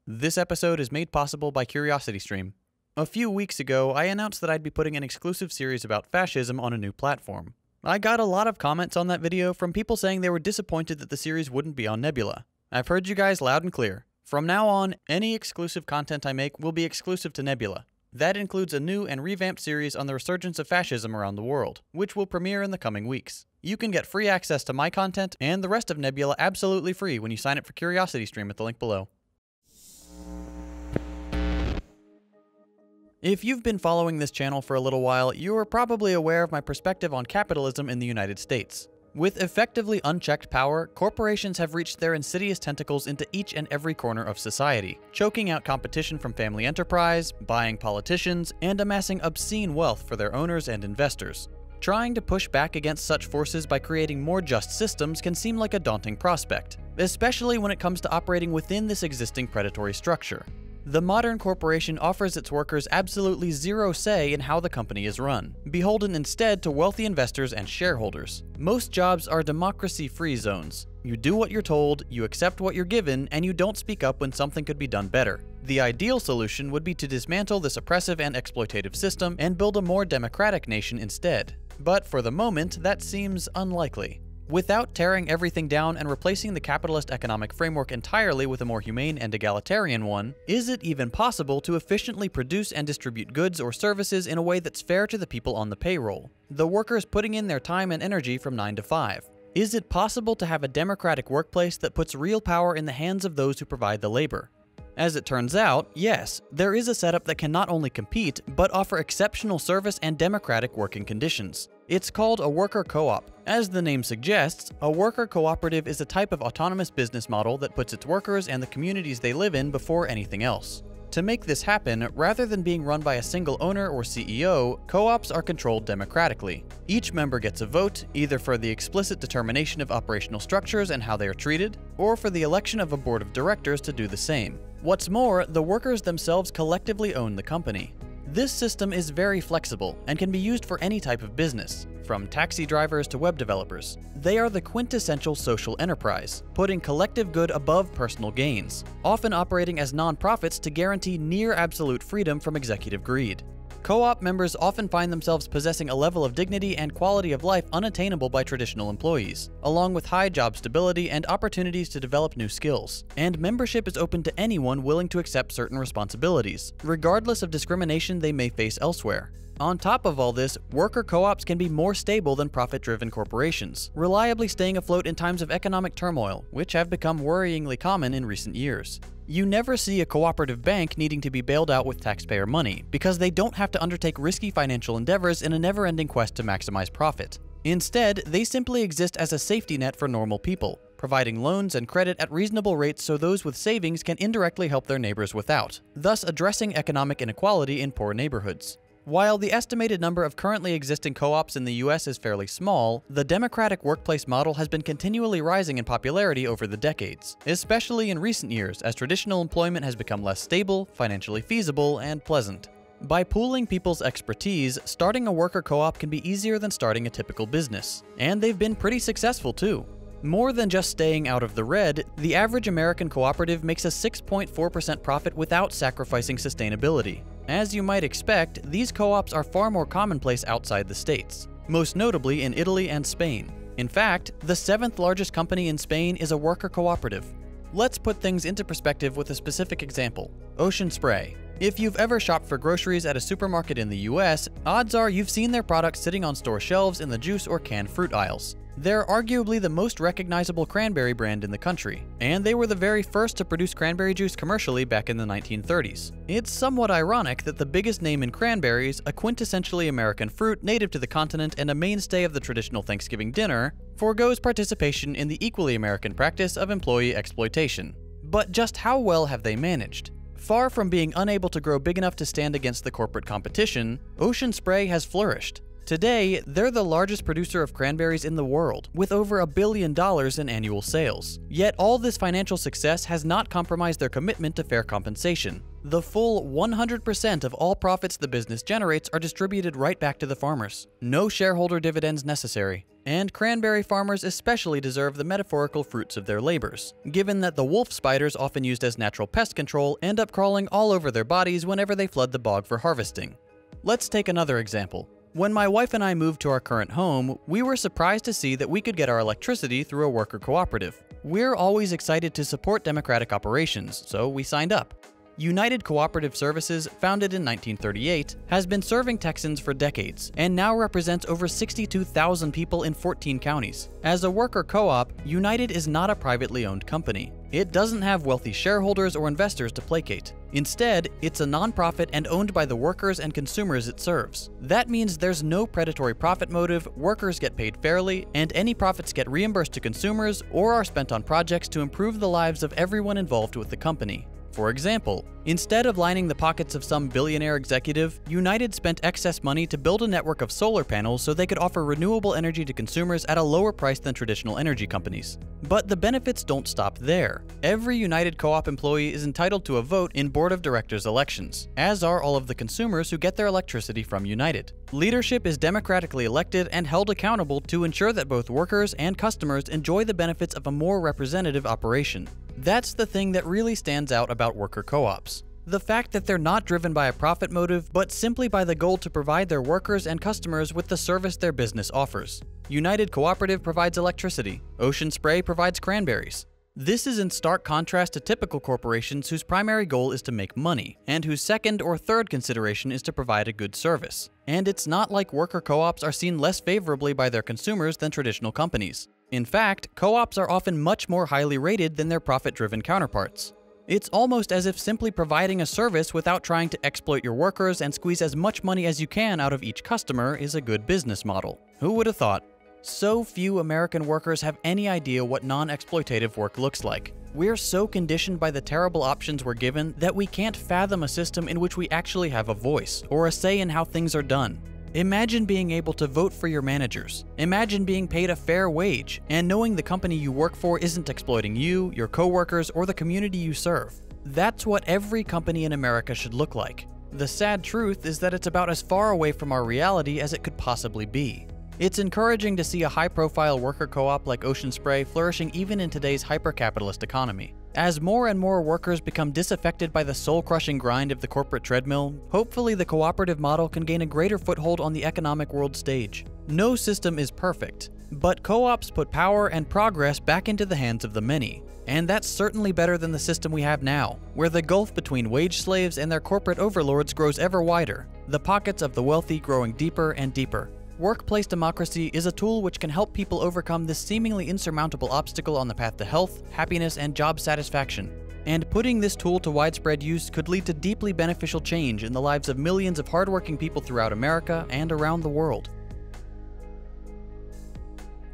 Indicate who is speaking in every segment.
Speaker 1: This episode is made possible by CuriosityStream. A few weeks ago, I announced that I'd be putting an exclusive series about fascism on a new platform. I got a lot of comments on that video from people saying they were disappointed that the series wouldn't be on Nebula. I've heard you guys loud and clear. From now on, any exclusive content I make will be exclusive to Nebula. That includes a new and revamped series on the resurgence of fascism around the world, which will premiere in the coming weeks. You can get free access to my content and the rest of Nebula absolutely free when you sign up for CuriosityStream at the link below. If you've been following this channel for a little while, you are probably aware of my perspective on capitalism in the United States. With effectively unchecked power, corporations have reached their insidious tentacles into each and every corner of society, choking out competition from family enterprise, buying politicians, and amassing obscene wealth for their owners and investors. Trying to push back against such forces by creating more just systems can seem like a daunting prospect, especially when it comes to operating within this existing predatory structure. The modern corporation offers its workers absolutely zero say in how the company is run, beholden instead to wealthy investors and shareholders. Most jobs are democracy-free zones. You do what you're told, you accept what you're given, and you don't speak up when something could be done better. The ideal solution would be to dismantle this oppressive and exploitative system and build a more democratic nation instead. But for the moment, that seems unlikely. Without tearing everything down and replacing the capitalist economic framework entirely with a more humane and egalitarian one, is it even possible to efficiently produce and distribute goods or services in a way that's fair to the people on the payroll, the workers putting in their time and energy from 9 to 5? Is it possible to have a democratic workplace that puts real power in the hands of those who provide the labor? As it turns out, yes, there is a setup that can not only compete, but offer exceptional service and democratic working conditions. It's called a worker co-op. As the name suggests, a worker cooperative is a type of autonomous business model that puts its workers and the communities they live in before anything else. To make this happen, rather than being run by a single owner or CEO, co-ops are controlled democratically. Each member gets a vote, either for the explicit determination of operational structures and how they are treated, or for the election of a board of directors to do the same. What's more, the workers themselves collectively own the company. This system is very flexible and can be used for any type of business, from taxi drivers to web developers. They are the quintessential social enterprise, putting collective good above personal gains, often operating as non-profits to guarantee near absolute freedom from executive greed. Co-op members often find themselves possessing a level of dignity and quality of life unattainable by traditional employees, along with high job stability and opportunities to develop new skills. And membership is open to anyone willing to accept certain responsibilities, regardless of discrimination they may face elsewhere. On top of all this, worker co-ops can be more stable than profit-driven corporations, reliably staying afloat in times of economic turmoil, which have become worryingly common in recent years. You never see a cooperative bank needing to be bailed out with taxpayer money, because they don't have to undertake risky financial endeavors in a never-ending quest to maximize profit. Instead, they simply exist as a safety net for normal people, providing loans and credit at reasonable rates so those with savings can indirectly help their neighbors without, thus addressing economic inequality in poor neighborhoods. While the estimated number of currently existing co-ops in the US is fairly small, the democratic workplace model has been continually rising in popularity over the decades, especially in recent years as traditional employment has become less stable, financially feasible, and pleasant. By pooling people's expertise, starting a worker co-op can be easier than starting a typical business, and they've been pretty successful too. More than just staying out of the red, the average American cooperative makes a 6.4% profit without sacrificing sustainability. As you might expect, these co-ops are far more commonplace outside the States, most notably in Italy and Spain. In fact, the 7th largest company in Spain is a worker cooperative. Let's put things into perspective with a specific example: Ocean Spray. If you've ever shopped for groceries at a supermarket in the US, odds are you've seen their products sitting on store shelves in the juice or canned fruit aisles. They're arguably the most recognizable cranberry brand in the country, and they were the very first to produce cranberry juice commercially back in the 1930s. It's somewhat ironic that the biggest name in cranberries, a quintessentially American fruit native to the continent and a mainstay of the traditional Thanksgiving dinner, forgoes participation in the equally American practice of employee exploitation. But just how well have they managed? Far from being unable to grow big enough to stand against the corporate competition, Ocean Spray has flourished. Today, they're the largest producer of cranberries in the world, with over $1 billion in annual sales. Yet all this financial success has not compromised their commitment to fair compensation. The full 100% of all profits the business generates are distributed right back to the farmers. No shareholder dividends necessary. And cranberry farmers especially deserve the metaphorical fruits of their labors, given that the wolf spiders often used as natural pest control end up crawling all over their bodies whenever they flood the bog for harvesting. Let's take another example. When my wife and I moved to our current home, we were surprised to see that we could get our electricity through a worker cooperative. We're always excited to support democratic operations, so we signed up. United Cooperative Services, founded in 1938, has been serving Texans for decades and now represents over 62,000 people in 14 counties. As a worker co-op, United is not a privately owned company. It doesn't have wealthy shareholders or investors to placate. Instead, it's a nonprofit and owned by the workers and consumers it serves. That means there's no predatory profit motive, workers get paid fairly, and any profits get reimbursed to consumers or are spent on projects to improve the lives of everyone involved with the company. For example, instead of lining the pockets of some billionaire executive, United spent excess money to build a network of solar panels so they could offer renewable energy to consumers at a lower price than traditional energy companies. But the benefits don't stop there. Every United Co-op employee is entitled to a vote in board of directors elections, as are all of the consumers who get their electricity from United. Leadership is democratically elected and held accountable to ensure that both workers and customers enjoy the benefits of a more representative operation. That's the thing that really stands out about worker co-ops. The fact that they're not driven by a profit motive, but simply by the goal to provide their workers and customers with the service their business offers. United Cooperative provides electricity. Ocean Spray provides cranberries. This is in stark contrast to typical corporations whose primary goal is to make money, and whose second or third consideration is to provide a good service. And it's not like worker co-ops are seen less favorably by their consumers than traditional companies. In fact, co-ops are often much more highly rated than their profit-driven counterparts. It's almost as if simply providing a service without trying to exploit your workers and squeeze as much money as you can out of each customer is a good business model. Who would have thought? So few American workers have any idea what non-exploitative work looks like. We're so conditioned by the terrible options we're given that we can't fathom a system in which we actually have a voice or a say in how things are done. Imagine being able to vote for your managers. Imagine being paid a fair wage and knowing the company you work for isn't exploiting you, your coworkers, or the community you serve. That's what every company in America should look like. The sad truth is that it's about as far away from our reality as it could possibly be. It's encouraging to see a high-profile worker co-op like Ocean Spray flourishing even in today's hyper-capitalist economy. As more and more workers become disaffected by the soul-crushing grind of the corporate treadmill, hopefully the cooperative model can gain a greater foothold on the economic world stage. No system is perfect, but co-ops put power and progress back into the hands of the many. And that's certainly better than the system we have now, where the gulf between wage slaves and their corporate overlords grows ever wider, the pockets of the wealthy growing deeper and deeper. Workplace democracy is a tool which can help people overcome this seemingly insurmountable obstacle on the path to health, happiness, and job satisfaction. And putting this tool to widespread use could lead to deeply beneficial change in the lives of millions of hardworking people throughout America and around the world.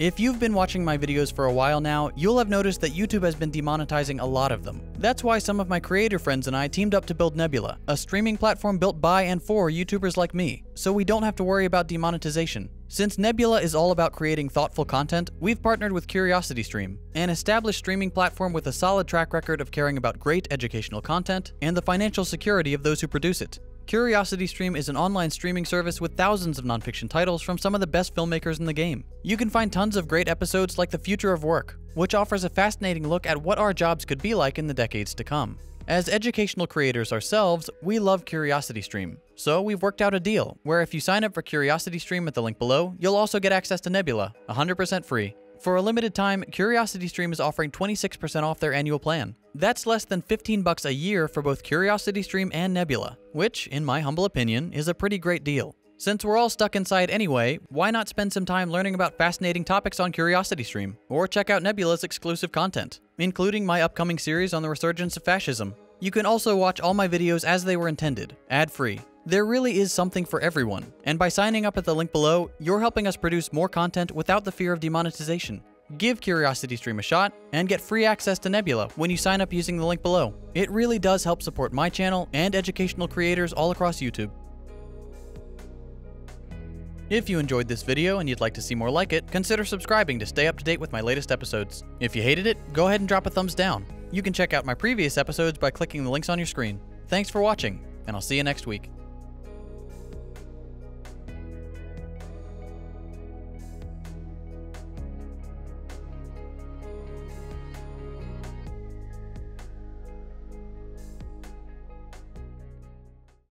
Speaker 1: If you've been watching my videos for a while now, you'll have noticed that YouTube has been demonetizing a lot of them. That's why some of my creator friends and I teamed up to build Nebula, a streaming platform built by and for YouTubers like me, so we don't have to worry about demonetization. Since Nebula is all about creating thoughtful content, we've partnered with CuriosityStream, an established streaming platform with a solid track record of caring about great educational content and the financial security of those who produce it. CuriosityStream is an online streaming service with thousands of nonfiction titles from some of the best filmmakers in the game. You can find tons of great episodes like The Future of Work, which offers a fascinating look at what our jobs could be like in the decades to come. As educational creators ourselves, we love CuriosityStream, so we've worked out a deal where if you sign up for CuriosityStream at the link below, you'll also get access to Nebula, 100% free. For a limited time, CuriosityStream is offering 26% off their annual plan. That's less than $15 a year for both CuriosityStream and Nebula, which, in my humble opinion, is a pretty great deal. Since we're all stuck inside anyway, why not spend some time learning about fascinating topics on CuriosityStream, or check out Nebula's exclusive content, including my upcoming series on the resurgence of fascism. You can also watch all my videos as they were intended, ad-free. There really is something for everyone, and by signing up at the link below, you're helping us produce more content without the fear of demonetization. Give CuriosityStream a shot, and get free access to Nebula when you sign up using the link below. It really does help support my channel and educational creators all across YouTube. If you enjoyed this video and you'd like to see more like it, consider subscribing to stay up to date with my latest episodes. If you hated it, go ahead and drop a thumbs down. You can check out my previous episodes by clicking the links on your screen. Thanks for watching, and I'll see you next week.